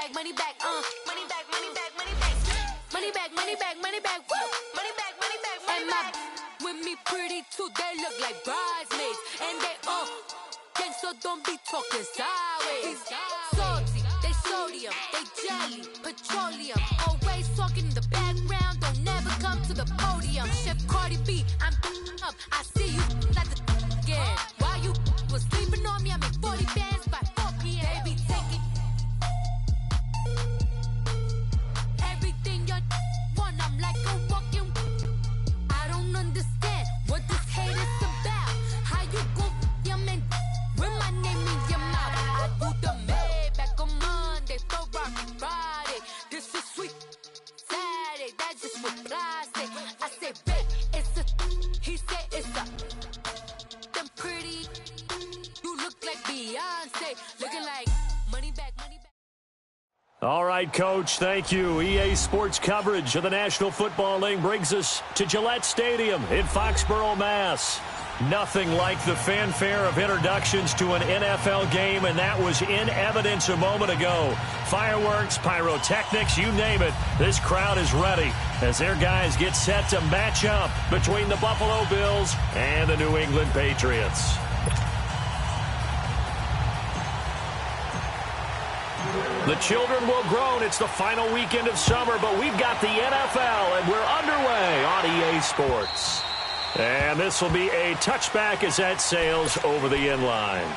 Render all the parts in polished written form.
back, money back, money back, money back, money back, money back, money back, money back, woo, money back, money back, money back. With me pretty too, they look like bridesmaids, and they gang, so don't be talking sideways. Salty, they sodium, they jelly, petroleum. Always talking in the background, don't never come to the podium. Chef Cardi B, I'm up, I see you like the again. While you was sleeping on me, I made 40 bands by 4 p.m. Baby, take it. Everything you want, I'm like a walking. I don't understand what this hate is about. How you gon' your man with my name in your mouth? I do the Maybach on Monday, Ferrari Friday. This is sweet Saturday, that's just what plastic. I say, babe, it's a. He said it's a. Them pretty. You look like Beyonce, looking like money back, money back. All right, Coach, thank you. EA Sports coverage of the National Football League brings us to Gillette Stadium in Foxborough, Mass. Nothing like the fanfare of introductions to an NFL game, and that was in evidence a moment ago. Fireworks, pyrotechnics, you name it. This crowd is ready as their guys get set to match up between the Buffalo Bills and the New England Patriots. The children will groan. It's the final weekend of summer, but we've got the NFL, and we're underway on EA Sports. And this will be a touchback as that sails over the end line.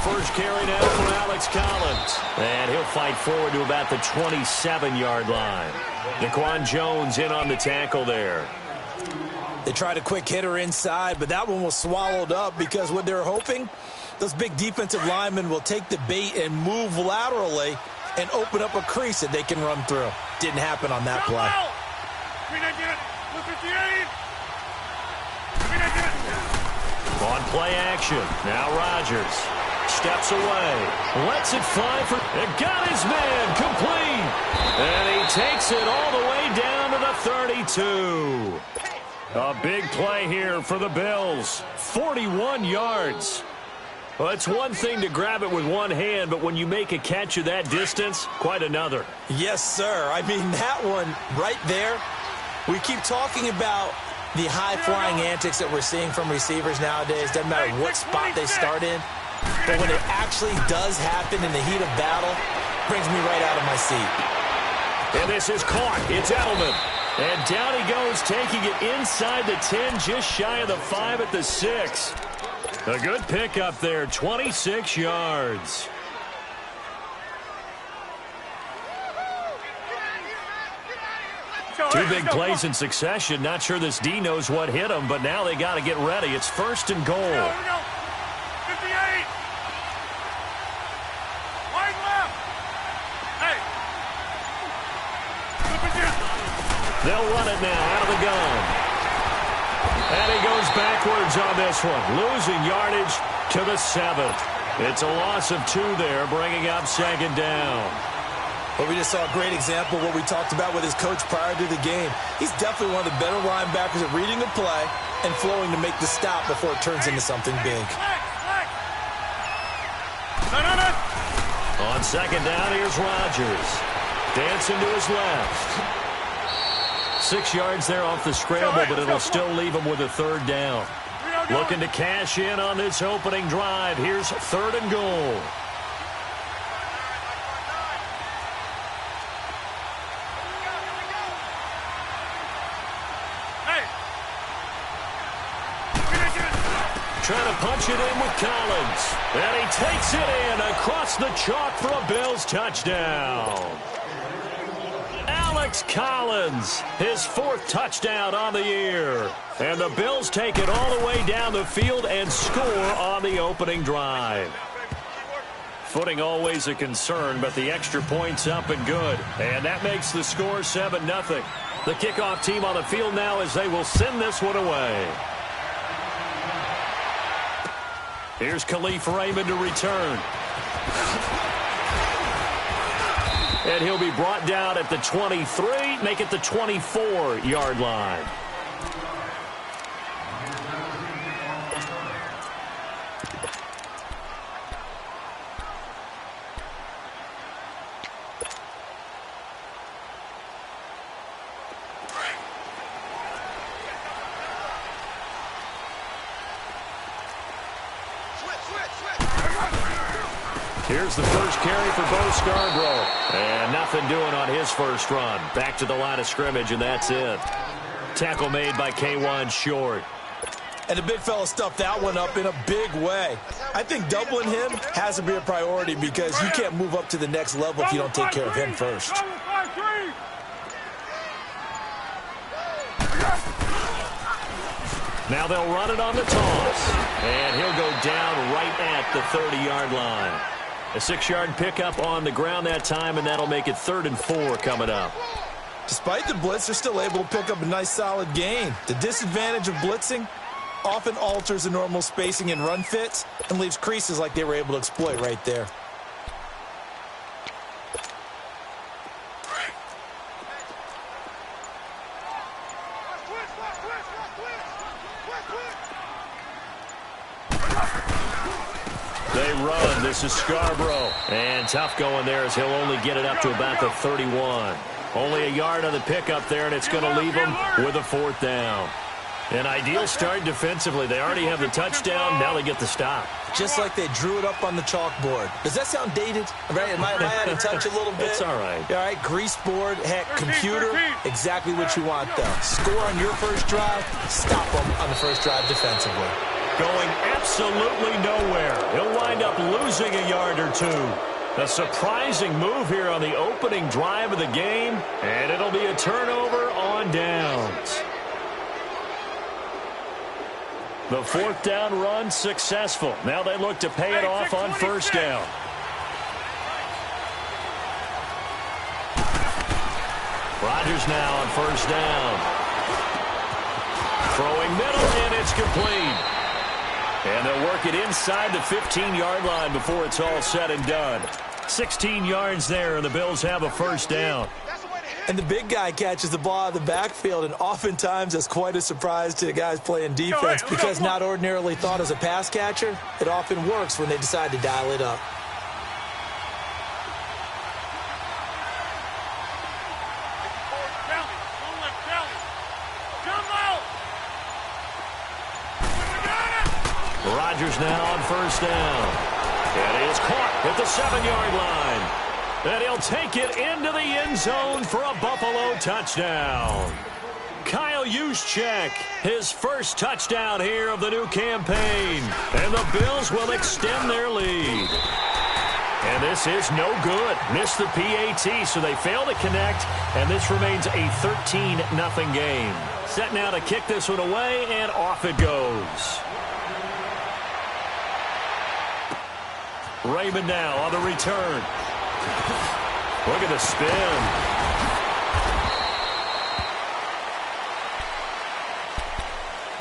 First carry now for Alex Collins. And he'll fight forward to about the 27-yard line. Daquan Jones in on the tackle there. They tried a quick hitter inside, but that one was swallowed up because what they're hoping, those big defensive linemen will take the bait and move laterally and open up a crease that they can run through. Didn't happen on that play. On play action. Now Rodgers steps away. Lets it fly for... It got his man complete. And he takes it all the way down to the 32. A big play here for the Bills. 41 yards. Well, it's one thing to grab it with one hand, but when you make a catch of that distance, quite another. Yes, sir. I mean, that one right there, we keep talking about the high-flying antics that we're seeing from receivers nowadays. Doesn't matter what spot they start in. But when it actually does happen in the heat of battle, brings me right out of my seat. And this is caught. It's Edelman. And down he goes, taking it inside the 10, just shy of the 5 at the 6. A good pickup there, 26 yards. Two big plays in succession. Not sure this D knows what hit him, but now they got to get ready. It's first and goal. Here we go. 58. Wide left. Hey. They'll run it now out of the gun. And he goes backwards on this one, losing yardage to the 7th. It's a loss of 2 there, bringing up second down. But we just saw a great example of what we talked about with his coach prior to the game. He's definitely one of the better linebackers at reading the play and flowing to make the stop before it turns into something big. On second down, here's Rodgers. Dancing to his left. 6 yards there off the scramble, but it'll still leave him with a third down. Looking to cash in on this opening drive. Here's third and goal. Trying to punch it in with Collins. And he takes it in across the chalk for a Bills touchdown. Alex Collins, his 4th touchdown on the year. And the Bills take it all the way down the field and score on the opening drive. Footing always a concern, but the extra point's up and good. And that makes the score 7-0. The kickoff team on the field now as they will send this one away. Here's Khalif Raymond to return. And he'll be brought down at the 23, make it the 24-yard line. Here's the first carry for Bo Scarborough. And nothing doing on his first run. Back to the line of scrimmage, and that's it. Tackle made by K'Wan Short. And the big fella stuffed that one up in a big way. I think doubling him has to be a priority because you can't move up to the next level if you don't take care of him first. Now they'll run it on the toss. And he'll go down right at the 30-yard line. A 6-yard pickup on the ground that time, and that'll make it 3rd and 4 coming up. Despite the blitz, they're still able to pick up a nice solid gain. The disadvantage of blitzing often alters the normal spacing and run fits and leaves creases like they were able to exploit right there. They run. This is Scarborough. And tough going there as he'll only get it up to about the 31. Only a yard on the pickup there, and it's going to leave them with a 4th down. An ideal start defensively. They already have the touchdown. Now they get the stop. Just like they drew it up on the chalkboard. Does that sound dated? Right? Am I out of touch a little bit? It's all right. All right, grease board, heck, computer, exactly what you want, though. Score on your first drive, stop them on the first drive defensively. Going absolutely nowhere. He'll wind up losing a yard or 2. A surprising move here on the opening drive of the game, and it'll be a turnover on downs. The 4th down run successful. Now they look to pay it off on 1st down. Rodgers now on 1st down. Throwing middle, and it's complete. And they'll work it inside the 15-yard line before it's all said and done. 16 yards there, and the Bills have a 1st down. And the big guy catches the ball out of the backfield, and oftentimes that's quite a surprise to the guys playing defense because not ordinarily thought as a pass catcher, it often works when they decide to dial it up. Rodgers now on 1st down. And he is caught at the 7-yard line. And he'll take it into the end zone for a Buffalo touchdown. Kyle Juszczyk, his first touchdown here of the new campaign. And the Bills will extend their lead. And this is no good. Missed the PAT, so they fail to connect. And this remains a 13-0 game. Set now to kick this one away, and off it goes. Raymond now on the return. Look at the spin.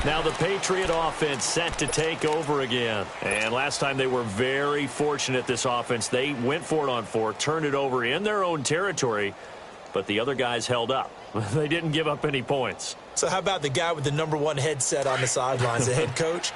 Now the Patriot offense set to take over again. And last time they were very fortunate, this offense. They went for it on 4, turned it over in their own territory, but the other guys held up. They didn't give up any points. So how about the guy with the #1 headset on the sidelines, the head coach?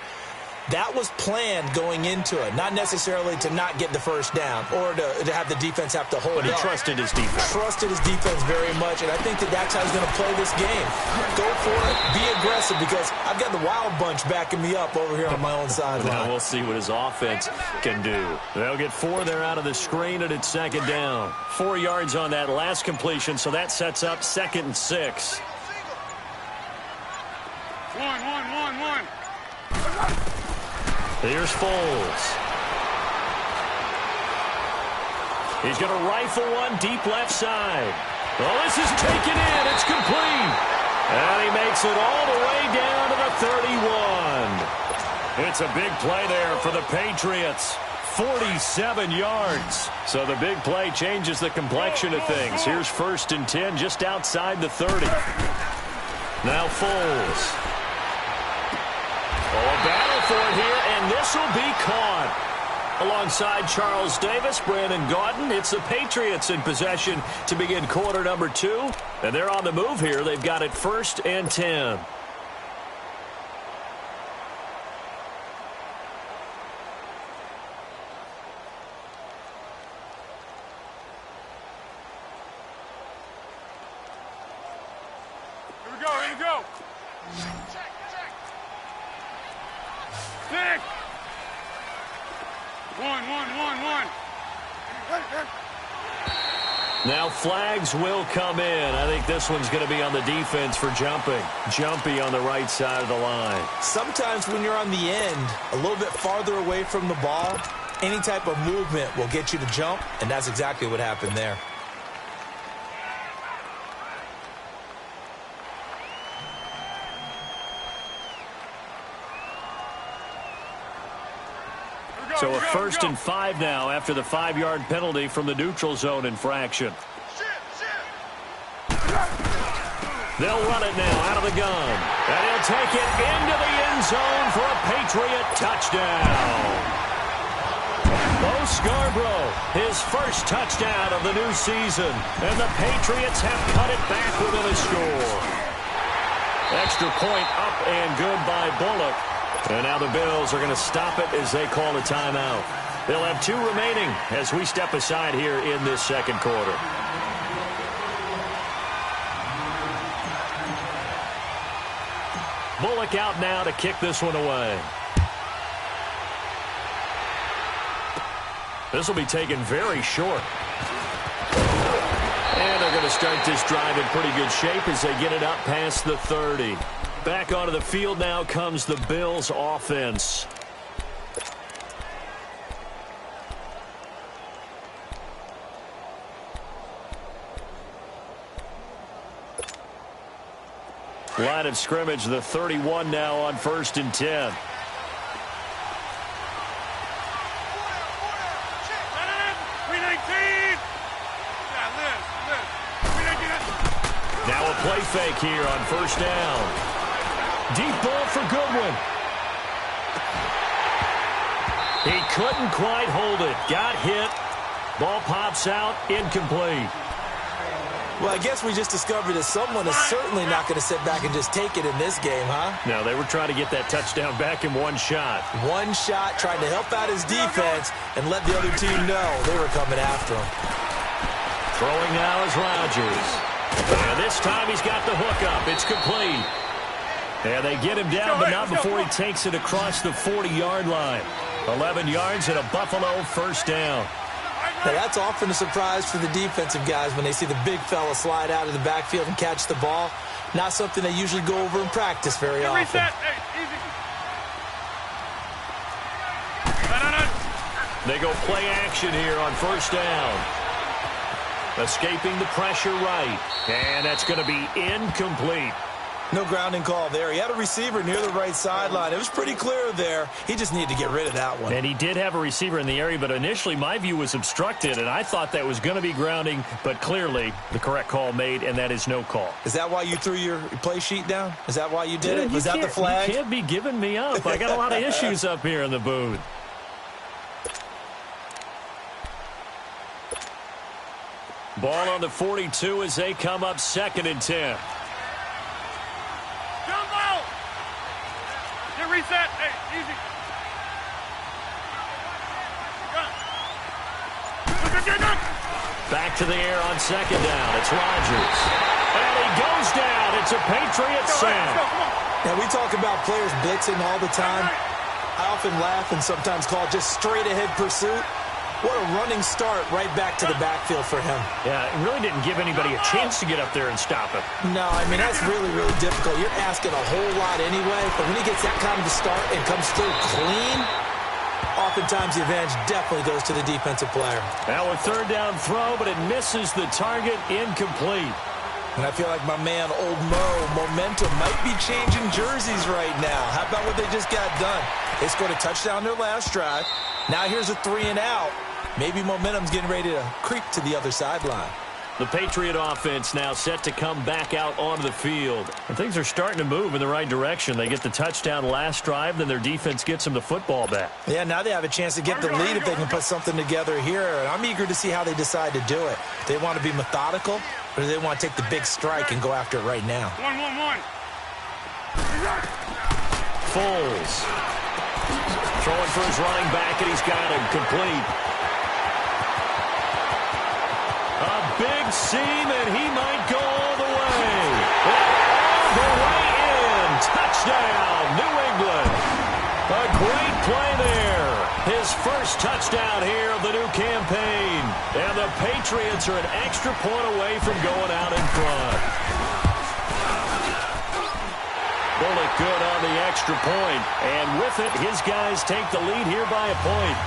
That was planned going into it, not necessarily to not get the 1st down or to have the defense have to hold But he up. trusted his defense. Trusted his defense very much, and I think that's how he's going to play this game. Go for it. Be aggressive because I've got the wild bunch backing me up over here on my own sideline. Now we'll see what his offense can do. They'll get 4 there out of the screen, and it's 2nd down. 4 yards on that last completion, so that sets up 2nd and 6. One. Here's Foles. He's going to rifle one deep left side. Well, this is taken in. It's complete. And he makes it all the way down to the 31. It's a big play there for the Patriots. 47 yards. So the big play changes the complexion of things. Here's 1st and 10 just outside the 30. Now Foles. Oh, a battle for it here, and this will be caught. Alongside Charles Davis, Brandon Gaudin, it's the Patriots in possession to begin quarter number 2. And they're on the move here. They've got it 1st and 10. Here we go. Check. Stick. One. Now flags will come in. I think this one's going to be on the defense for jumping. Jumpy on the right side of the line. Sometimes when you're on the end, a little bit farther away from the ball, any type of movement will get you to jump, and that's exactly what happened there. So a 1st and 5 now after the 5-yard penalty from the neutral zone infraction. They'll run it now out of the gun. And he'll take it into the end zone for a Patriot touchdown. Bo Scarborough, his first touchdown of the new season. And the Patriots have cut it back within a score. Extra point up and good by Bullock. And now the Bills are going to stop it as they call a timeout. They'll have 2 remaining as we step aside here in this second quarter. Bullock out now to kick this one away. This will be taken very short. And they're going to start this drive in pretty good shape as they get it up past the 30. Back onto the field now comes the Bills offense. Line of scrimmage, the 31 now on 1st and 10. Now a play fake here on 1st down. Deep ball for Goodwin. He couldn't quite hold it. Got hit. Ball pops out. Incomplete. Well, I guess we just discovered that someone is certainly not going to sit back and just take it in this game, huh? No, they were trying to get that touchdown back in one shot. One shot, trying to help out his defense and let the other team know they were coming after him. Throwing now is Rodgers. And this time he's got the hook up. It's complete. And they get him down, but not before he takes it across the 40-yard line. 11 yards and a Buffalo 1st down. Now, that's often a surprise for the defensive guys when they see the big fella slide out of the backfield and catch the ball. Not something they usually go over in practice very often. They go play action here on 1st down. Escaping the pressure right. And that's going to be incomplete. No grounding call there. He had a receiver near the right sideline. It was pretty clear there. He just needed to get rid of that one. And he did have a receiver in the area, but initially my view was obstructed, and I thought that was going to be grounding, but clearly the correct call made, and that is no call. Is that why you threw your play sheet down? Is that why you did it? Was that the flag? You can't be giving me up. I got a lot of issues up here in the booth. Ball on the 42 as they come up 2nd and 10. Reset. Hey, easy. Back to the air on 2nd down. It's Rodgers. And he goes down. It's a Patriot sack. Now, we talk about players blitzing all the time. I often laugh and sometimes call it just straight-ahead pursuit. What a running start right back to the backfield for him. Yeah, it really didn't give anybody a chance to get up there and stop him. No, I mean, that's really, really difficult. You're asking a whole lot anyway, but when he gets that kind of a start and comes through clean, Oftentimes, the advantage definitely goes to the defensive player. Now a third down throw, but it misses the target, incomplete. And I feel like my man, Old Mo, momentum might be changing jerseys right now. How about what they just got done? They scored a touchdown their last drive. Now here's a 3 and out. Maybe momentum's getting ready to creep to the other sideline. The Patriot offense now set to come back out onto the field. And things are starting to move in the right direction. They get the touchdown last drive, then their defense gets them the football back. Yeah, now they have a chance to get the lead if they can put something together here. And I'm eager to see how they decide to do it. They want to be methodical, or do they want to take the big strike and go after it right now? 1-1-1. Foles throwing for his running back, and he's got him complete. A big seam, and he might go all the way. All the way in. Touchdown, New England. A great play there. His first touchdown here of the new campaign. And the Patriots are an extra point away from going out in front. Bullock good on the extra point. And with it, his guys take the lead here by a point.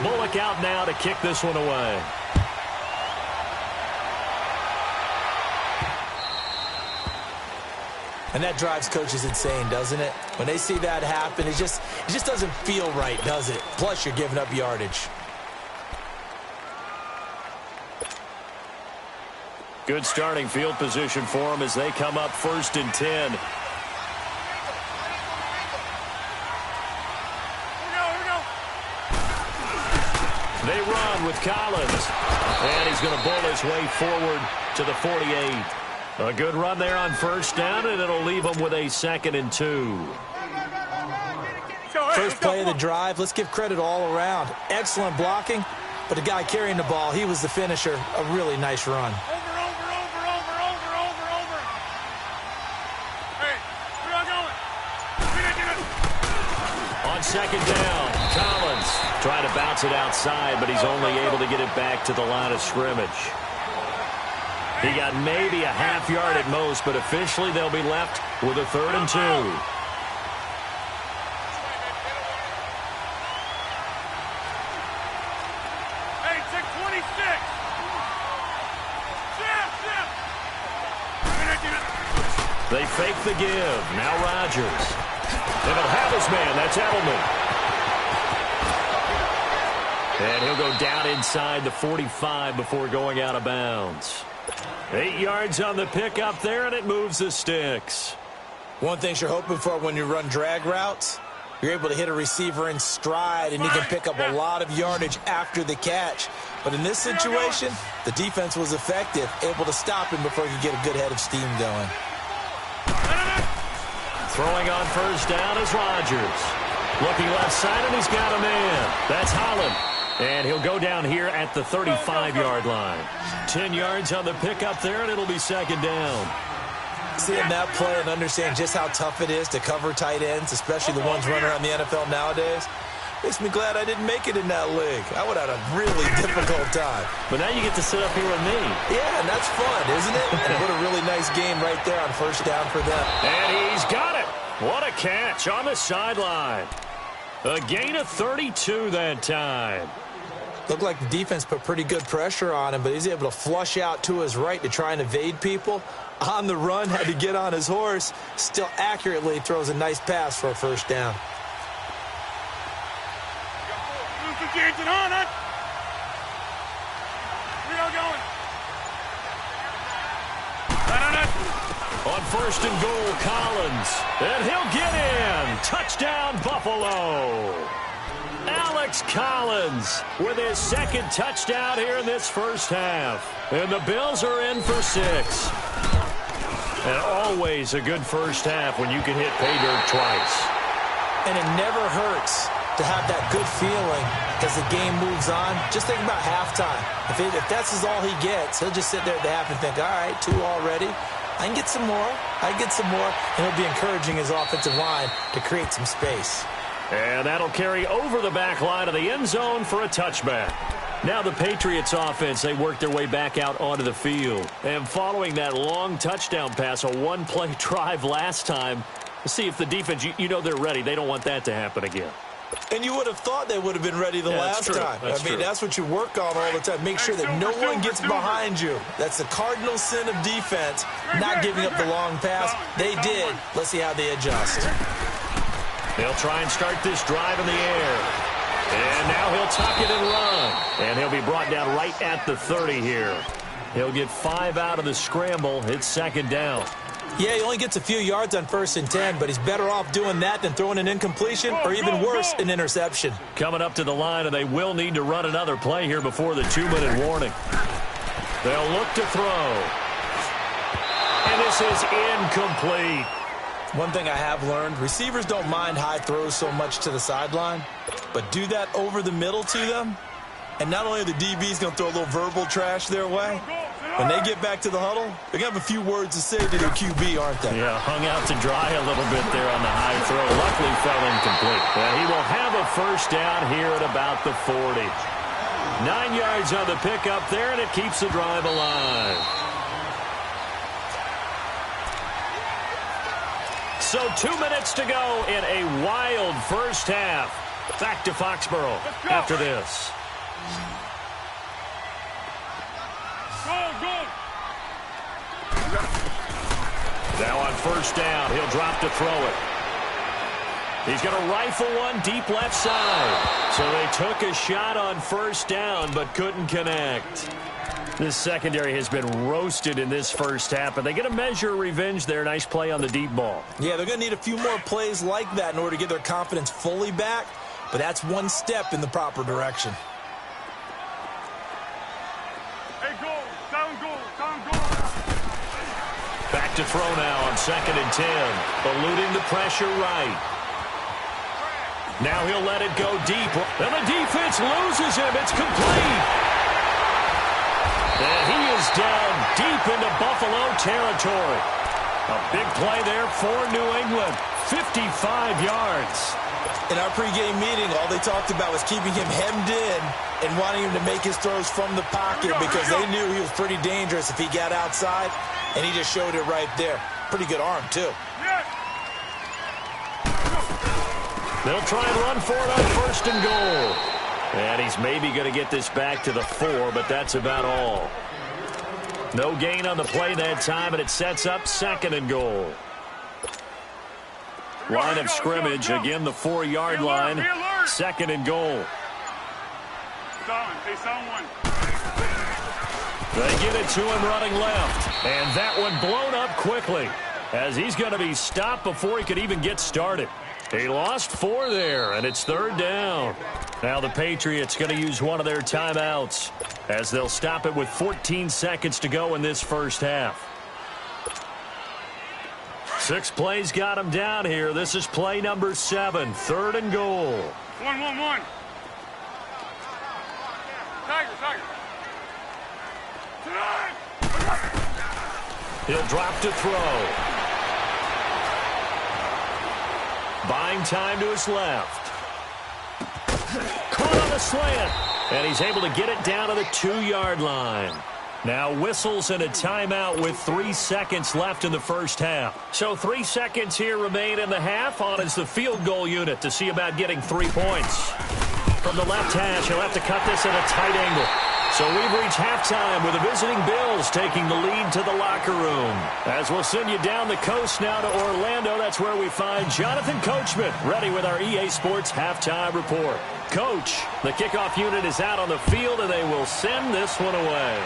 Bullock out now to kick this one away. And that drives coaches insane, doesn't it? When they see that happen, it just doesn't feel right, does it? Plus, you're giving up yardage. Good starting field position for them as they come up 1st and 10. They run with Collins. And he's going to bowl his way forward to the 48. A good run there on 1st down, and it'll leave them with a 2nd and 2. First play of the drive, let's give credit all around. Excellent blocking, but the guy carrying the ball, he was the finisher. A really nice run. Over. Hey, where y'all going? On 2nd down, Collins trying to bounce it outside, but he's only able to get it back to the line of scrimmage. He got maybe a half yard at most, but officially they'll be left with a 3rd and 2. Hey, check 26. They fake the give. Now Rodgers. And he'll have his man. That's Edelman. And he'll go down inside the 45 before going out of bounds. 8 yards on the pickup there, and it moves the sticks. One thing you're hoping for when you run drag routes, you're able to hit a receiver in stride, and you can pick up a lot of yardage after the catch. But in this situation, the defense was effective, able to stop him before he could get a good head of steam going. Throwing on 1st down is Rodgers. Looking left side, and he's got a man. That's Holland. And he'll go down here at the 35-yard line. 10 yards on the pickup there, and it'll be 2nd down. Seeing that play and understand just how tough it is to cover tight ends, especially the ones running around the NFL nowadays, makes me glad I didn't make it in that league. I would have had a really difficult time. But now you get to sit up here with me. Yeah, and that's fun, isn't it? And what a really nice game right there on 1st down for them. And he's got it. What a catch on the sideline. A gain of 32 that time. Looked like the defense put pretty good pressure on him, but he's able to flush out to his right to try and evade people. On the run, had to get on his horse. Still accurately throws a nice pass for a 1st down. On 1st and goal, Collins. And he'll get in. Touchdown, Buffalo. Alex Collins with his 2nd touchdown here in this 1st half. And the Bills are in for 6. And always a good 1st half when you can hit pay dirt twice. And it never hurts to have that good feeling as the game moves on. Just think about halftime. If that's all he gets, he'll just sit there at the half and think, all right, 2 already. I can get some more. I can get some more. And he'll be encouraging his offensive line to create some space. And that'll carry over the back line of the end zone for a touchback. Now the Patriots offense, they work their way back out onto the field. And following that long touchdown pass, a one-play drive last time, let's see if the defense, you know they're ready. They don't want that to happen again. And you would have thought they would have been ready the last time. That's what you work on all the time. Make sure that no one gets behind you. That's the cardinal sin of defense, not giving up the long pass. They did. Let's see how they adjust. They'll try and start this drive in the air. And now he'll tuck it and run. And he'll be brought down right at the 30 here. He'll get 5 out of the scramble. It's second down. Yeah, he only gets a few yards on 1st and 10, but he's better off doing that than throwing an incompletion or even worse, an interception. Coming up to the line, and they will need to run another play here before the 2-minute warning. They'll look to throw. And this is incomplete. One thing I have learned, receivers don't mind high throws so much to the sideline, but do that over the middle to them, and not only are the DBs going to throw a little verbal trash their way, when they get back to the huddle, they're going to have a few words to say to their QB, aren't they? Yeah, hung out to dry a little bit there on the high throw. Luckily fell incomplete. And he will have a first down here at about the 40. 9 yards on the pickup there, and it keeps the drive alive. So 2 minutes to go in a wild first half. Back to Foxborough after this. Now on first down, he'll drop to throw it. He's going to rifle one deep left side. So they took a shot on first down but couldn't connect. This secondary has been roasted in this first half, and they get a measure of revenge there. Nice play on the deep ball. Yeah, they're going to need a few more plays like that in order to get their confidence fully back, but that's one step in the proper direction. Back to throw now on 2nd and 10. Eluding the pressure right. Now he'll let it go deep. And the defense loses him. It's complete. And he is down deep into Buffalo territory. A big play there for New England. 55 yards. In our pregame meeting, all they talked about was keeping him hemmed in and wanting him to make his throws from the pocket because they knew he was pretty dangerous if he got outside, and he just showed it right there. Pretty good arm, too. They'll try and run for it on 1st and goal. And he's maybe going to get this back to the 4, but that's about all. No gain on the play that time, and it sets up 2nd and goal. Line of scrimmage, again the 4-yard line, 2nd and goal. They give it to him running left, and that one blown up quickly as he's going to be stopped before he could even get started. He lost 4 there, and it's 3rd down. Now the Patriots going to use one of their timeouts as they'll stop it with 14 seconds to go in this first half. 6 plays got him down here. This is play number 7, 3rd and goal. 1-1-1. Tiger. He'll drop to throw. Buying time to his left. Caught on the slant. And he's able to get it down to the 2-yard line. Now whistles and a timeout with 3 seconds left in the first half. So 3 seconds here remain in the half. On is the field goal unit to see about getting 3 points. From the left hash, he'll have to cut this at a tight angle. So we've reached halftime with the visiting Bills taking the lead to the locker room. As we'll send you down the coast now to Orlando, that's where we find Jonathan Coachman ready with our EA Sports halftime report. Coach, the kickoff unit is out on the field, and they will send this one away.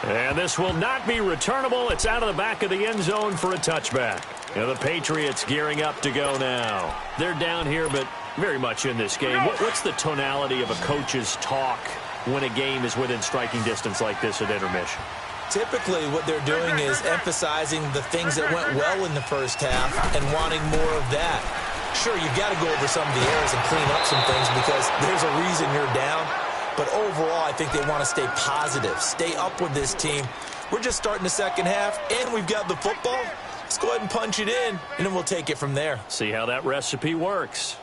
And this will not be returnable. It's out of the back of the end zone for a touchback. And the Patriots gearing up to go now. They're down here, but very much in this game. What's the tonality of a coach's talk when a game is within striking distance like this at intermission? Typically, what they're doing is emphasizing the things that went well in the first half and wanting more of that. Sure, you've got to go over some of the errors and clean up some things because there's a reason you're down. But overall, I think they want to stay positive, stay up with this team. We're just starting the second half, and we've got the football. Let's go ahead and punch it in, and then we'll take it from there. See how that recipe works.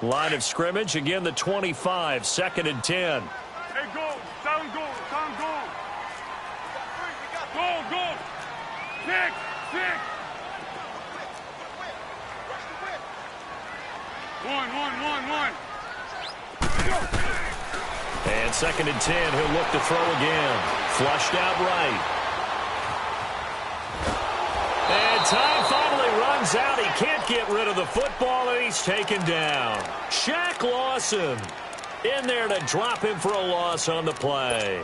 Line of scrimmage, again the 25, 2nd and 10. Hey, go. Sound go. Sound go. Go. 6. One. And 2nd and 10, he'll look to throw again. Flushed out right. And time finally runs out. He can't get rid of the football, and he's taken down. Shaq Lawson in there to drop him for a loss on the play.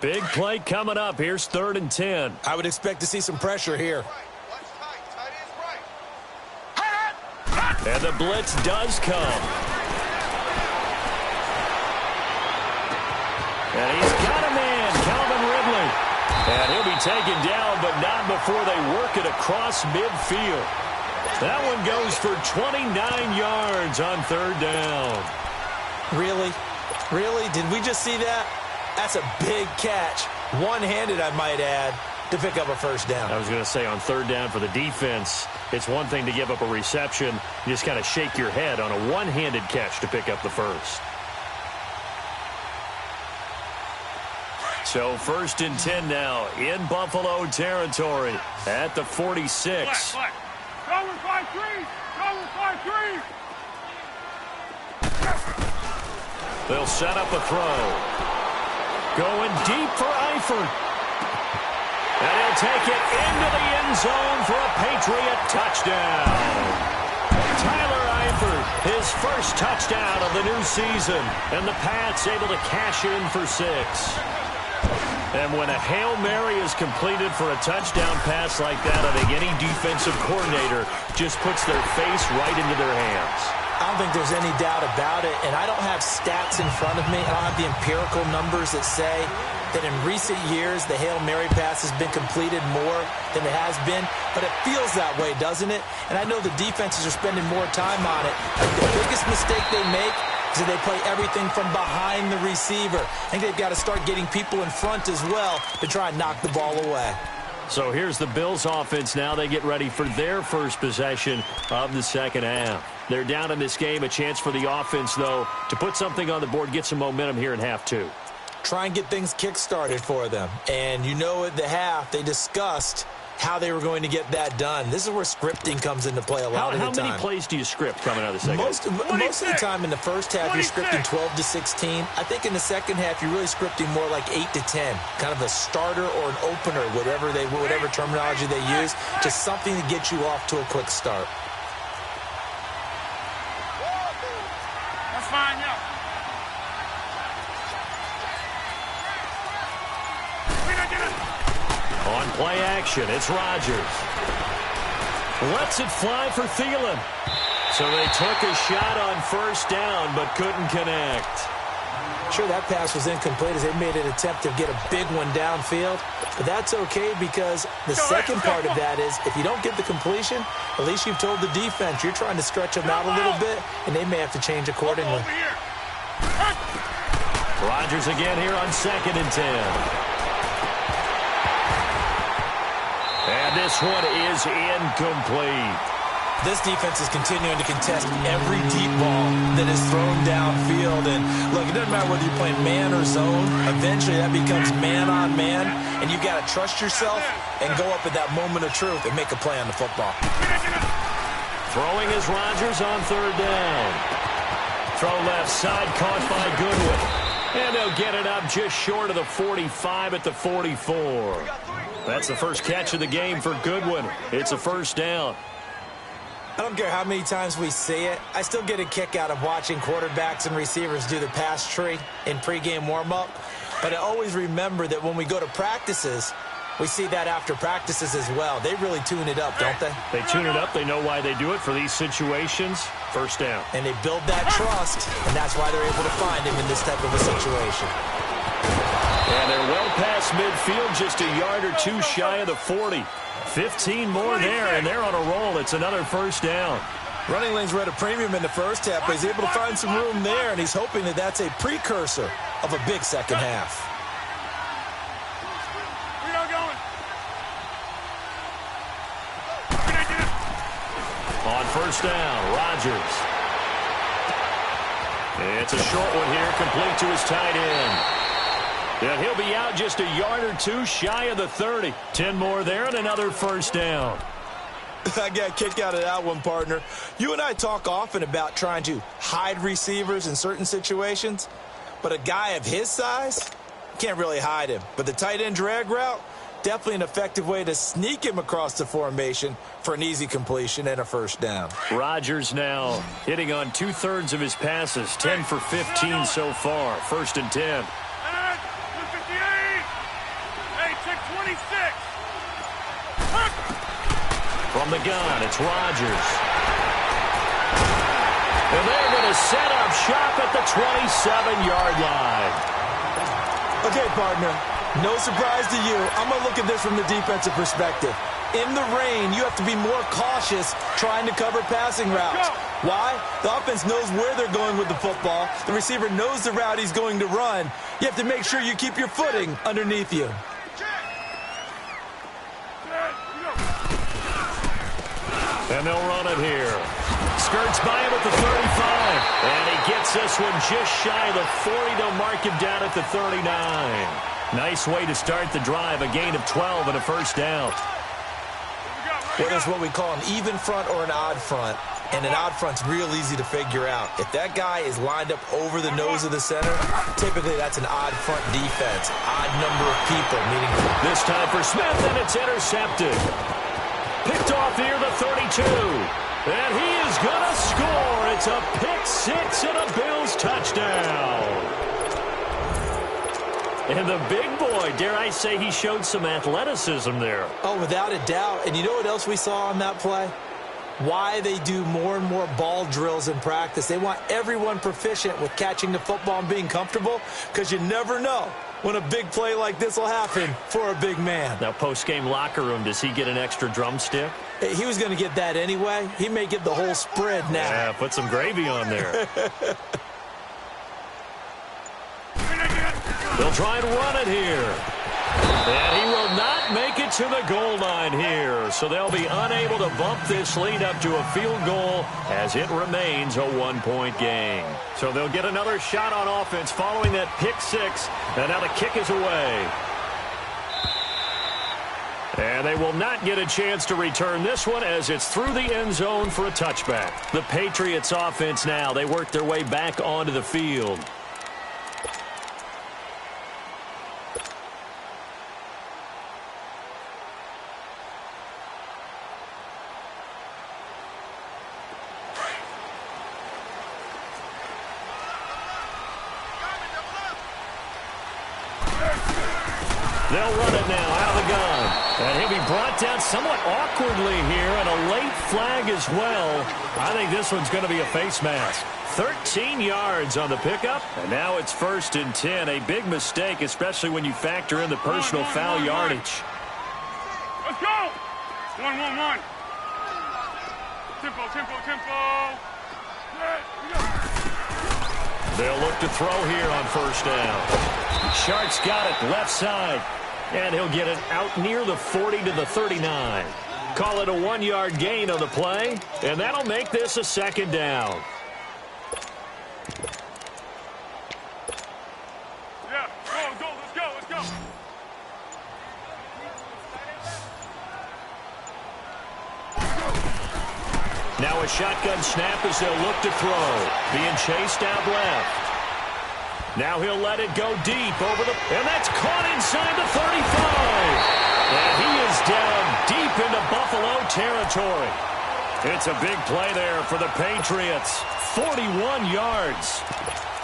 Big play coming up. Here's 3rd and 10. I would expect to see some pressure here. And the blitz does come. And he's got a man, Calvin Ridley. And he'll be taken down, but not before they work it across midfield. That one goes for 29 yards on 3rd down. Really? Did we just see that? That's a big catch. One-handed, I might add, to pick up a 1st down. I was going to say on 3rd down for the defense, it's one thing to give up a reception. You just kind of shake your head on a one-handed catch to pick up the 1st. So 1st and 10 now in Buffalo territory at the 46. Black. Cover 5-3. Cover 5-3. They'll set up a throw. Going deep for Eifert. And he'll take it into the end zone for a Patriot touchdown. Tyler Eifert, his first touchdown of the new season. And the Pats able to cash in for 6. And when a Hail Mary is completed for a touchdown pass like that, I think any defensive coordinator just puts their face right into their hands. I don't think there's any doubt about it, and I don't have stats in front of me. I don't have the empirical numbers that say that in recent years the Hail Mary pass has been completed more than it has been, but it feels that way, doesn't it? And I know the defenses are spending more time on it. I think the biggest mistake they make is that they play everything from behind the receiver. I think they've got to start getting people in front as well to try and knock the ball away. So here's the Bills offense now. They get ready for their first possession of the 2nd half. They're down in this game. A chance for the offense, though, to put something on the board, get some momentum here in half 2. Try and get things kick-started for them. And you know at the half, they discussed how they were going to get that done. This is where scripting comes into play a lot of the time. How many plays do you script coming out of the 2nd half? Most of the time in the 1st half, you're scripting 12 to 16. I think in the 2nd half, you're really scripting more like 8 to 10. Kind of a starter or an opener, whatever terminology they use. Just something to get you off to a quick start. That's fine, yeah. On play action, it's Rodgers. Lets it fly for Thielen. So they took a shot on 1st down, but couldn't connect. Sure, that pass was incomplete as they made an attempt to get a big one downfield. But that's okay because the second part of that is if you don't get the completion, at least you've told the defense you're trying to stretch them out a little bit, and they may have to change accordingly. Rodgers again here on 2nd and 10. And this one is incomplete. This defense is continuing to contest every deep ball that is thrown downfield. And, look, it doesn't matter whether you're playing man or zone. Eventually, that becomes man-on-man, and you've got to trust yourself and go up at that moment of truth and make a play on the football. Throwing is Rodgers on 3rd down. Throw left side, caught by Goodwin. And they'll get it up just short of the 45 at the 44. That's the first catch of the game for Goodwin. It's a 1st down. I don't care how many times we see it. I still get a kick out of watching quarterbacks and receivers do the pass tree in pregame warm-up. But I always remember that when we go to practices, we see that after practices as well. They really tune it up, don't they? They tune it up. They know why they do it for these situations. 1st down. And they build that trust, and that's why they're able to find him in this type of a situation. And they're well past midfield, just a yard or 2 shy of the 40. 15 more there, and they're on a roll. It's another 1st down. Running lanes were at a premium in the 1st half, but he's able to find some room there, and he's hoping that that's a precursor of a big 2nd half. first down. Rodgers. It's a short one here, complete to his tight end. And he'll be out just a yard or two shy of the 30. 10 more there and another first down. I got a kick out of that one, partner. You and I talk often about trying to hide receivers in certain situations, but a guy of his size can't really hide him. But the tight end drag route, definitely an effective way to sneak him across the formation for an easy completion and a first down. Rodgers now hitting on 2/3 of his passes, 10 for 15 so far. First and 10. 258. Hey, check 26. From the gun, it's Rodgers. And they're going to set up shop at the 27-yard line. Okay, partner, no surprise to you. I'm going to look at this from the defensive perspective. In the rain, you have to be more cautious trying to cover passing routes. Why? The offense knows where they're going with the football. The receiver knows the route he's going to run. You have to make sure you keep your footing underneath you. And they'll run it here. Skirts by him at the 35. And he gets this one just shy of the 40 to mark him down at the 39. Nice way to start the drive. A gain of 12 and a first down. Whether it's what we call an even front or an odd front, and an odd front's real easy to figure out. If that guy is lined up over the nose of the center, typically that's an odd front defense. Odd number of people, meaning this time for Smith, and it's intercepted. Picked off here, the 32. And he is going to score. It's a pick six and a Bills touchdown. And the big boy, dare I say, he showed some athleticism there. Oh, without a doubt. And you know what else we saw on that play? Why they do more and more ball drills in practice. They want everyone proficient with catching the football and being comfortable, because you never know when a big play like this will happen for a big man. Now, post-game locker room, does he get an extra drumstick? He was going to get that anyway. He may get the whole spread now. Yeah, put some gravy on there. They'll try and run it here. And he will not make it to the goal line here. So they'll be unable to bump this lead up to a field goal as it remains a one-point game. So they'll get another shot on offense following that pick six. And now the kick is away. And they will not get a chance to return this one as it's through the end zone for a touchback. The Patriots offense now, they work their way back onto the field. They'll run it now out of the gun. And he'll be brought down somewhat awkwardly here, and a late flag as well. I think this one's going to be a face mask. 13 yards on the pickup, and now it's first and 10. A big mistake, especially when you factor in the personal foul yardage. Let's go! 1-1-1. Tempo, tempo, tempo. They'll look to throw here on first down. Shark's got it left side. And he'll get it out near the 40 to the 39. Call it a 1-yard gain on the play, and that'll make this a second down. Yeah, go, let's go, let's go. Now a shotgun snap as they'll look to throw. Being chased out left. Now he'll let it go deep over the... And that's caught inside the 35. And he is down deep into Buffalo territory. It's a big play there for the Patriots. 41 yards.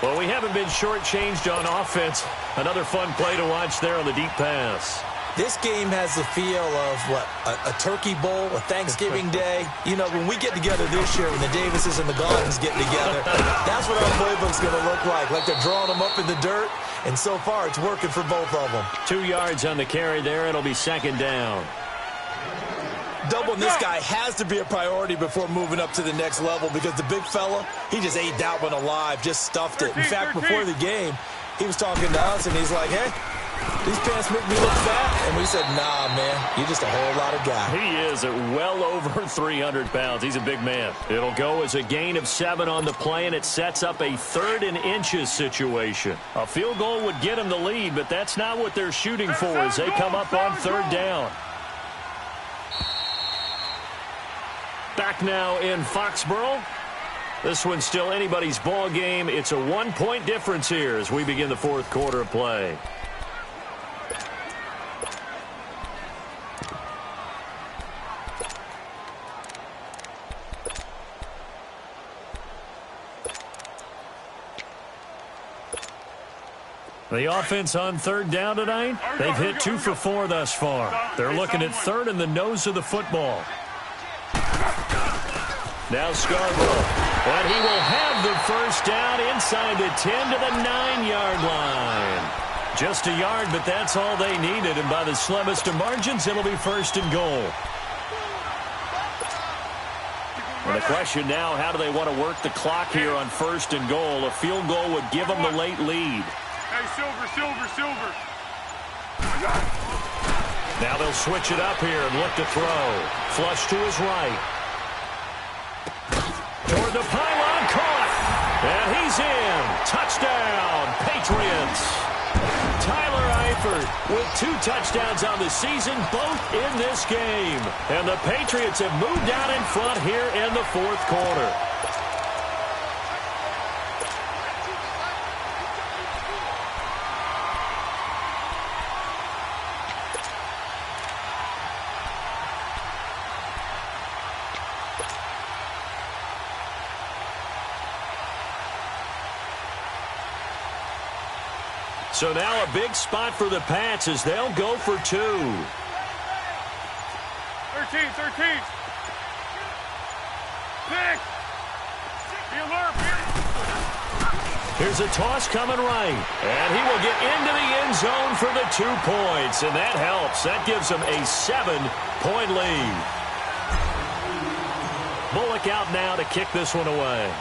Well, we haven't been shortchanged on offense. Another fun play to watch there on the deep pass. This game has the feel of, a turkey bowl, a Thanksgiving day. You know, when we get together this year, when the Davises and the Gardens get together, that's what our playbook's going to look like. Like they're drawing them up in the dirt, and so far it's working for both of them. 2 yards on the carry there. It'll be second down. Doubling this guy has to be a priority before moving up to the next level, because the big fella, he just ate that one alive, just stuffed it. In fact, before the game, he was talking to us, and he's like, hey, these pants make me look fat. And we said, nah, man, you're just a whole lot of guy. He is at well over 300 pounds. He's a big man. It'll go as a gain of 7 on the play, and it sets up a 3rd and inches situation. A field goal would get him the lead, but that's not what they're shooting for as they come up on 3rd down. Back now in Foxborough. This one's still anybody's ball game. It's a 1-point difference here as we begin the 4th quarter of play. The offense on 3rd down tonight, they've hit 2 for 4 thus far. They're looking at 3rd in the nose of the football. Now Scarborough, but he will have the 1st down inside the 10 to the 9-yard line. Just a yard, but that's all they needed, and by the slimmest of margins, it'll be 1st and goal. And the question now, how do they want to work the clock here on 1st and goal? A field goal would give them the late lead. Hey, Silver. Now they'll switch it up here and look to throw. Flush to his right. Toward the pylon, caught. And he's in. Touchdown, Patriots. Tyler Eifert with 2 touchdowns on the season, both in this game. And the Patriots have moved out in front here in the 4th quarter. So now a big spot for the Pats as they'll go for 2. 13. Pick. Be alert. Here's a toss coming right. And he will get into the end zone for the 2 points. And that helps. That gives them a 7-point lead. Bullock out now to kick this one away.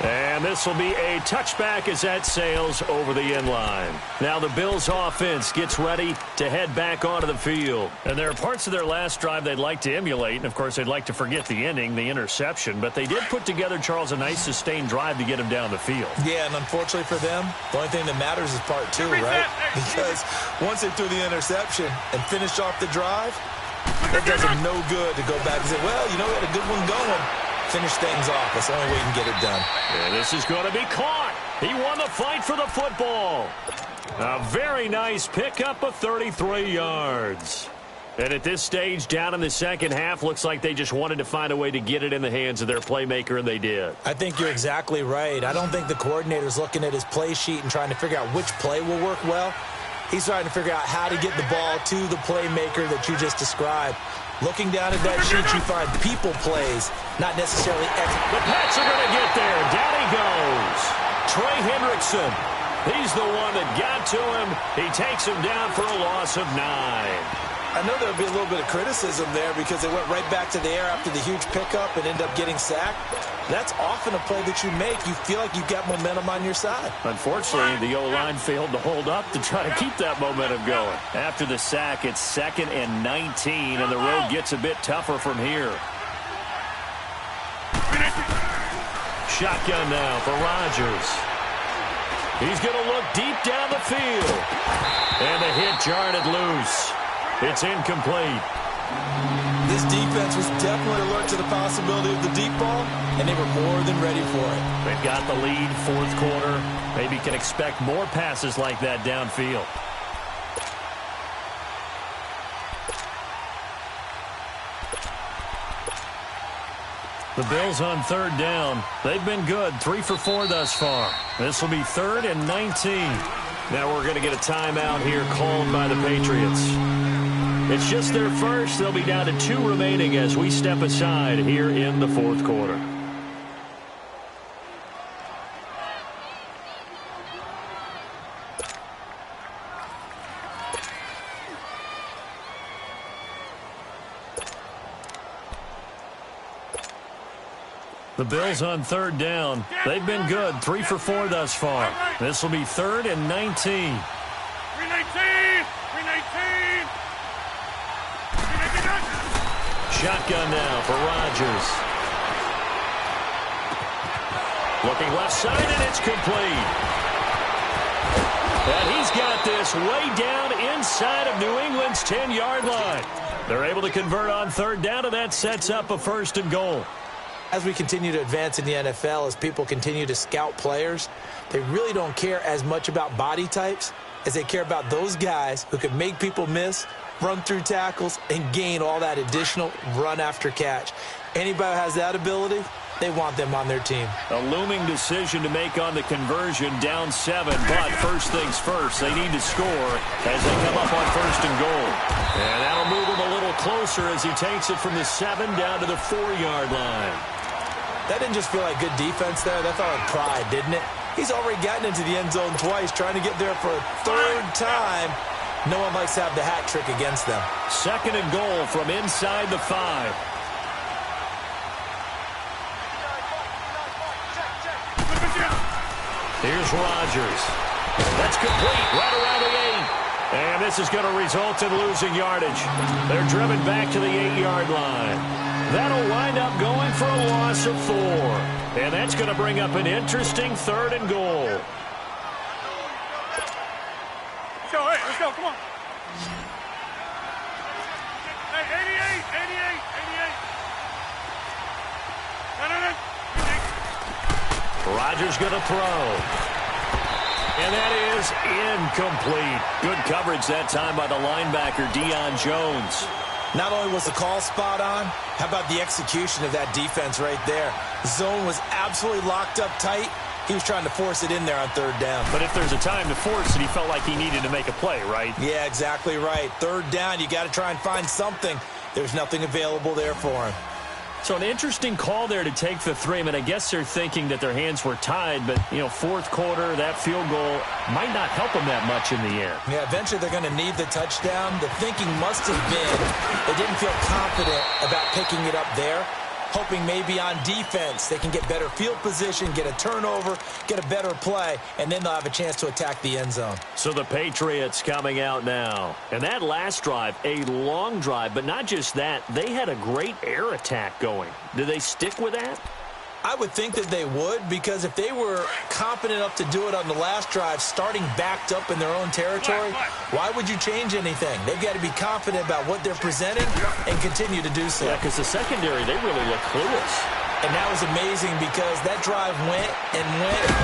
And this will be a touchback as that sails over the end line. Now the Bills offense gets ready to head back onto the field. And there are parts of their last drive they'd like to emulate. And, of course, they'd like to forget the ending, the interception. But they did put together, Charles, a nice sustained drive to get him down the field. Yeah, and unfortunately for them, the only thing that matters is part 2, right? Because once they threw the interception and finished off the drive, it does them no good to go back and say, well, you know, we had a good one going. Finish things off. That's the only way you can get it done. And this is going to be caught. He won the fight for the football. A very nice pickup of 33 yards. And at this stage, down in the second half, looks like they just wanted to find a way to get it in the hands of their playmaker, and they did. I think you're exactly right. I don't think the coordinator's looking at his play sheet and trying to figure out which play will work well. He's trying to figure out how to get the ball to the playmaker that you just described. Looking down at that sheet, you find people plays, not necessarily The Pats are going to get there. Down he goes. Trey Hendrickson. He's the one that got to him. He takes him down for a loss of 9. I know there'll be a little bit of criticism there because they went right back to the air after the huge pickup and end up getting sacked. That's often a play that you make. You feel like you've got momentum on your side. Unfortunately, the O-line failed to hold up to try to keep that momentum going. After the sack, it's 2nd and 19, and the road gets a bit tougher from here. Shotgun now for Rodgers. He's going to look deep down the field. And the hit jarred it loose. It's incomplete. This defense was definitely alert to the possibility of the deep ball, and they were more than ready for it. They've got the lead, 4th quarter. Maybe can expect more passes like that downfield. The Bills on 3rd down. They've been good, 3 for 4 thus far. This will be 3rd and 19. Now we're going to get a timeout here called by the Patriots. It's just their first. They'll be down to 2 remaining as we step aside here in the 4th quarter. The Bills on third down. They've been good, 3 for 4 thus far. This will be 3rd and 19. 319! 319! Shotgun now for Rodgers. Looking left side, and it's complete. And he's got this way down inside of New England's 10-yard line. They're able to convert on third down, and that sets up a 1st and goal. As we continue to advance in the NFL, as people continue to scout players, they really don't care as much about body types as they care about those guys who can make people miss, run through tackles, and gain all that additional run after catch. Anybody who has that ability, they want them on their team. A looming decision to make on the conversion, down 7, but first things first, they need to score as they come up on 1st and goal. And that'll move him a little closer as he takes it from the 7 down to the 4-yard line. That didn't just feel like good defense there. That felt like pride, didn't it? He's already gotten into the end zone twice, trying to get there for a 3rd time. No one likes to have the hat trick against them. 2nd and goal from inside the 5. Here's Rodgers. That's complete right around the 8. And this is going to result in losing yardage. They're driven back to the 8-yard line. That'll wind up going for a loss of 4. And that's going to bring up an interesting 3rd and goal. Let's go, hey, let's go, come on. Hey, 88. Rodgers going to throw. And that is incomplete. Good coverage that time by the linebacker, Deion Jones. Not only was the call spot on, how about the execution of that defense right there? The zone was absolutely locked up tight. He was trying to force it in there on 3rd down. But if there's a time to force it, he felt like he needed to make a play, right? Yeah, exactly right. 3rd down, you got to try and find something. There's nothing available there for him. So an interesting call there to take the 3. I mean, I guess they're thinking that their hands were tied, but, 4th quarter, that field goal might not help them that much in the air. Yeah, eventually they're going to need the touchdown. The thinking must have been they didn't feel confident about picking it up there, hoping maybe on defense they can get better field position, get a turnover, get a better play, and then they'll have a chance to attack the end zone. So the Patriots coming out now. And that last drive, a long drive, but not just that, they had a great air attack going. Do they stick with that? I would think that they would, because if they were confident enough to do it on the last drive, starting backed up in their own territory, why would you change anything? They've got to be confident about what they're presenting and continue to do so. Yeah, because the secondary, they really look clueless. And that was amazing because that drive went,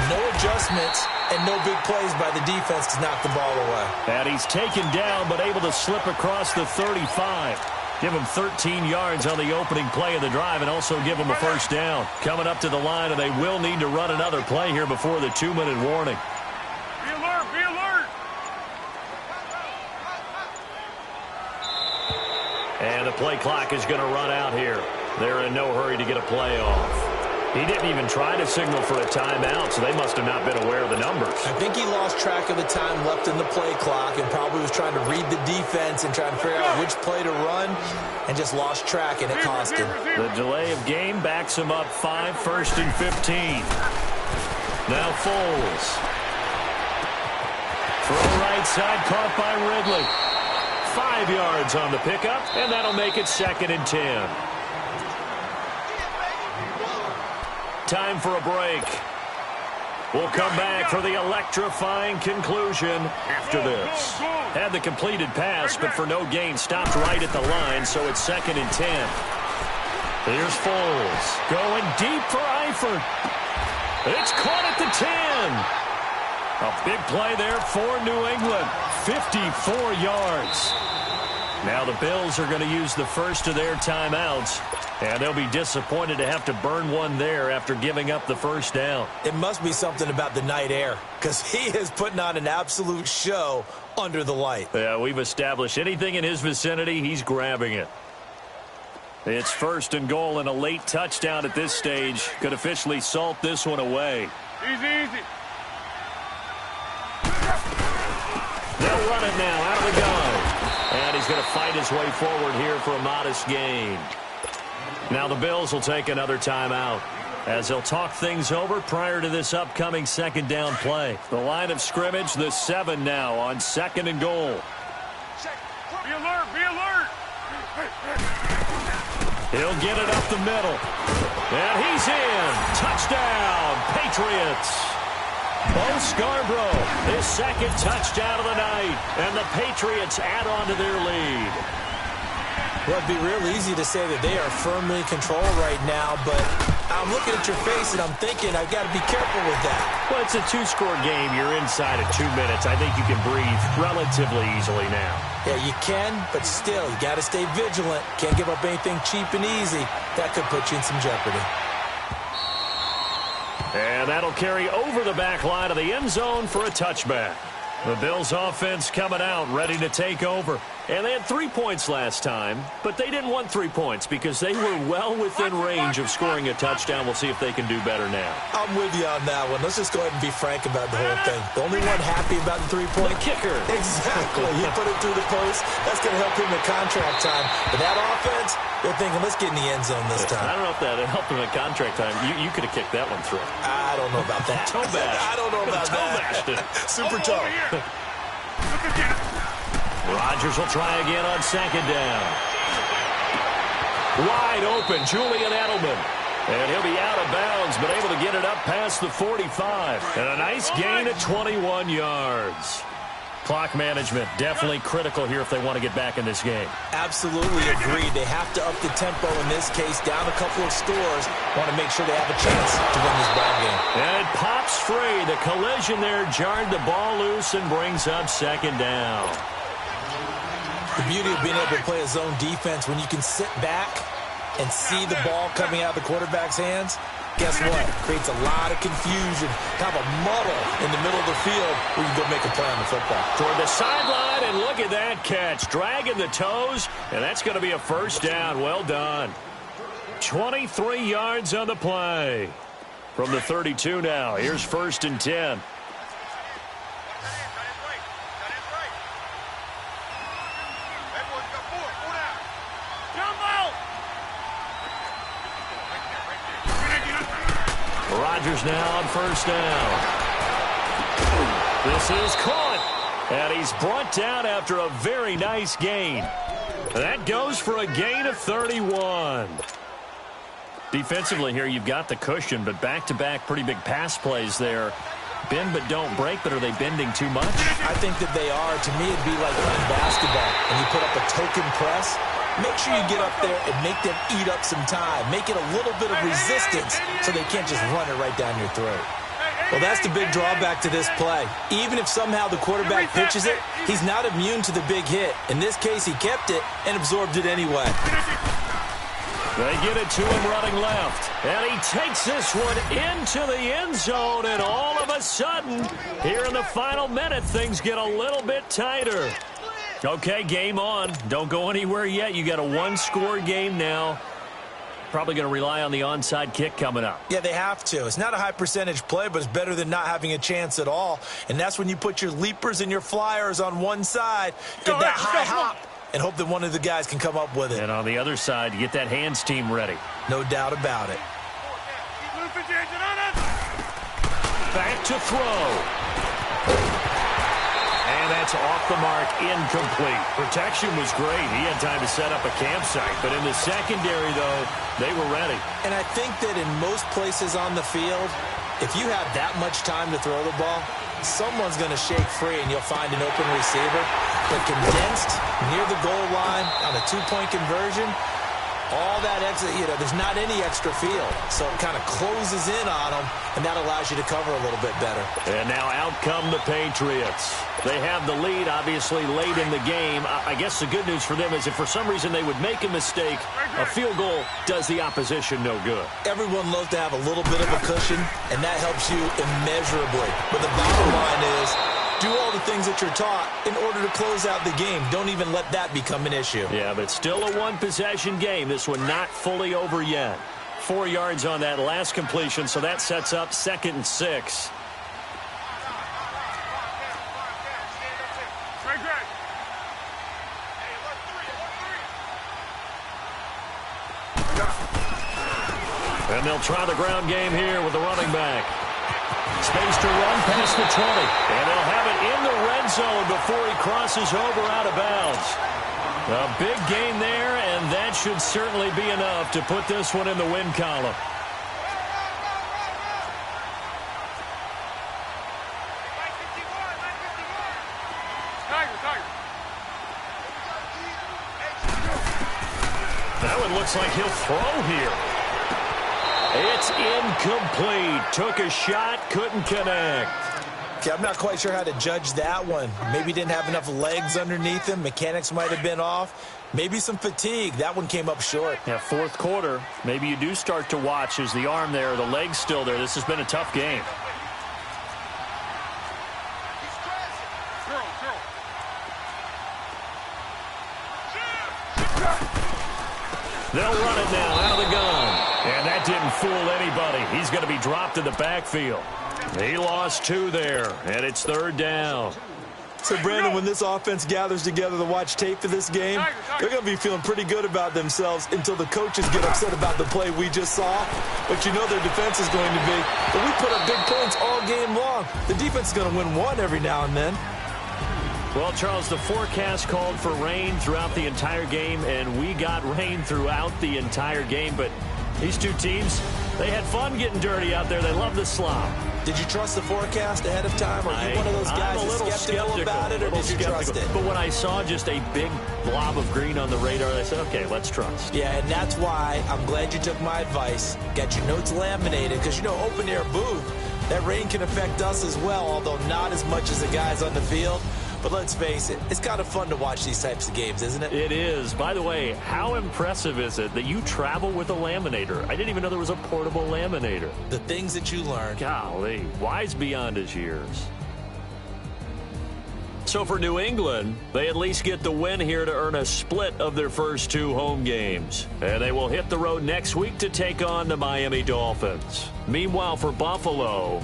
no adjustments, and no big plays by the defense to knock the ball away. And he's taken down, but able to slip across the 35. Give him 13 yards on the opening play of the drive and also give him a 1st down. Coming up to the line, and they will need to run another play here before the 2-minute warning. Be alert, be alert. And the play clock is going to run out here. They're in no hurry to get a play off. He didn't even try to signal for a timeout, so they must have not been aware of the numbers. I think he lost track of the time left in the play clock and probably was trying to read the defense and trying to figure out which play to run and just lost track, and it cost him. The delay of game backs him up 5, 1st and 15. Now Foles. Throw right side, caught by Ridley. 5 yards on the pickup, and that'll make it 2nd and 10. Time for a break. We'll come back for the electrifying conclusion after this. Had the completed pass, but for no gain, stopped right at the line, so it's 2nd and 10. Here's Foles going deep for Eifert. It's caught at the 10. A big play there for New England. 54 yards. Now the Bills are going to use the first of their timeouts, and they'll be disappointed to have to burn one there after giving up the 1st down. It must be something about the night air, because he is putting on an absolute show under the light. Yeah, we've established anything in his vicinity, he's grabbing it. It's 1st and goal, and a late touchdown at this stage could officially salt this one away. Easy, easy. They'll run it now out of the gun. And he's going to fight his way forward here for a modest gain. Now the Bills will take another timeout. as they'll talk things over prior to this upcoming second down play. The line of scrimmage, the 7 now on 2nd and goal. Be alert, be alert. He'll get it up the middle. And he's in. Touchdown, Patriots. Bo Scarborough, his 2nd touchdown of the night. And the Patriots add on to their lead. Well, it'd be real easy to say that they are firmly in control right now, but I'm looking at your face and I'm thinking I've got to be careful with that. Well, it's a 2-score game. You're inside of 2 minutes. I think you can breathe relatively easily now. Yeah, you can, but still, you got to stay vigilant. Can't give up anything cheap and easy. That could put you in some jeopardy. And that'll carry over the back line of the end zone for a touchback. The Bills offense coming out, ready to take over. And they had 3 points last time, but they didn't want 3 points because they were well within range of scoring a touchdown. We'll see if they can do better now. I'm with you on that one. Let's just go ahead and be frank about the whole thing. The only one happy about the 3-point? The kicker. Exactly. He put it through the post. That's going to help him in contract time. But that offense, they're thinking, let's get in the end zone this time. I don't know if that helped him in contract time. You could have kicked that one through. I don't know about that. Toe bash. I don't know about that. Super toe. Look again. Rodgers will try again on 2nd down. Wide open, Julian Edelman. And he'll be out of bounds, but able to get it up past the 45. And a nice gain of 21 yards. Clock management definitely critical here if they want to get back in this game. Absolutely agreed. They have to up the tempo in this case, down a couple of scores. Want to make sure they have a chance to win this ball game. And it pops free. The collision there jarred the ball loose and brings up 2nd down. The beauty of being able to play a zone defense when you can sit back and see the ball coming out of the quarterback's hands, guess what? Creates a lot of confusion, kind of a muddle in the middle of the field where you can go make a play on the football. Toward the sideline, and look at that catch. Dragging the toes, and that's going to be a 1st down. Well done. 23 yards on the play. From the 32 now, here's 1st and 10. Rodgers now on 1st down. This is caught, and he's brought down after a very nice gain. That goes for a gain of 31. Defensively here, you've got the cushion, but back-to-back pretty big pass plays there. Bend but don't break, but are they bending too much? I think that they are. To me, it'd be like playing basketball, and you put up a token press. Make sure you get up there and make them eat up some time. Make it a little bit of resistance so they can't just run it right down your throat. Well, that's the big drawback to this play. Even if somehow the quarterback pitches it, he's not immune to the big hit. In this case, he kept it and absorbed it anyway. They get it to him running left. And he takes this one into the end zone. And all of a sudden, here in the final minute, things get a little bit tighter. Okay, game on. Don't go anywhere yet. You got a 1-score game now. Probably going to rely on the onside kick coming up. Yeah, they have to. It's not a high percentage play, but it's better than not having a chance at all. And that's when you put your leapers and your flyers on one side, get that high hop, and hope that one of the guys can come up with it. And on the other side, you get that hands team ready. No doubt about it. Back to throw. And that's off the mark, incomplete. Protection was great. He had time to set up a campsite. But in the secondary, though, they were ready. And I think that in most places on the field, if you have that much time to throw the ball, someone's going to shake free and you'll find an open receiver. But condensed near the goal line on a 2-point conversion, all that extra, there's not any extra field. So it kind of closes in on them, and that allows you to cover a little bit better. And now out come the Patriots. They have the lead, obviously, late in the game. I guess the good news for them is if for some reason they would make a mistake, a field goal does the opposition no good. Everyone loves to have a little bit of a cushion, and that helps you immeasurably. But the bottom line is, do all the things that you're taught in order to close out the game. Don't even let that become an issue. Yeah, but still a one-possession game. This one not fully over yet. 4 yards on that last completion, so that sets up 2nd and 6. And they'll try the ground game here with the running back. Space to run past the 20. And they'll have it in the red zone before he crosses over out of bounds. A big gain there, and that should certainly be enough to put this one in the win column. That one looks like he'll throw here. It's incomplete. Took a shot, couldn't connect. Okay, I'm not quite sure how to judge that one. Maybe didn't have enough legs underneath him. Mechanics might have been off. Maybe some fatigue. That one came up short. Yeah, fourth quarter. Maybe you do start to watch. Is the arm there, the leg's still there? This has been a tough game. They'll run it now out of the gun. And that didn't fool anybody. He's going to be dropped in the backfield. He lost 2 there, and it's 3rd down. So, Brandon, when this offense gathers together to watch tape for this game, they're going to be feeling pretty good about themselves until the coaches get upset about the play we just saw. But you know their defense is going to be. But we put up big points all game long. The defense is going to win one every now and then. Well, Charles, the forecast called for rain throughout the entire game, and we got rain throughout the entire game. But these two teams, they had fun getting dirty out there. They love the slop. Did you trust the forecast ahead of time? Are you one of those guys who's skeptical about it, or did you trust it? But when I saw just a big blob of green on the radar, I said, okay, let's trust. Yeah, and that's why I'm glad you took my advice. Got your notes laminated, because, you know, open-air booth, that rain can affect us as well, although not as much as the guys on the field. But let's face it, it's kind of fun to watch these types of games, isn't it? It is. By the way, how impressive is it that you travel with a laminator? I didn't even know there was a portable laminator. The things that you learn. Golly, wise beyond his years. So for New England, they at least get the win here to earn a split of their first 2 home games. And they will hit the road next week to take on the Miami Dolphins. Meanwhile, for Buffalo,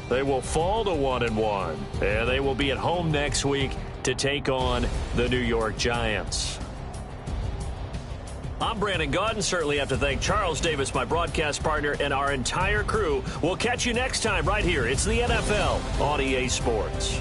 they will fall to 1-1, and they will be at home next week to take on the New York Giants. I'm Brandon Gaudin. Certainly have to thank Charles Davis, my broadcast partner, and our entire crew. We'll catch you next time right here. It's the NFL on EA Sports.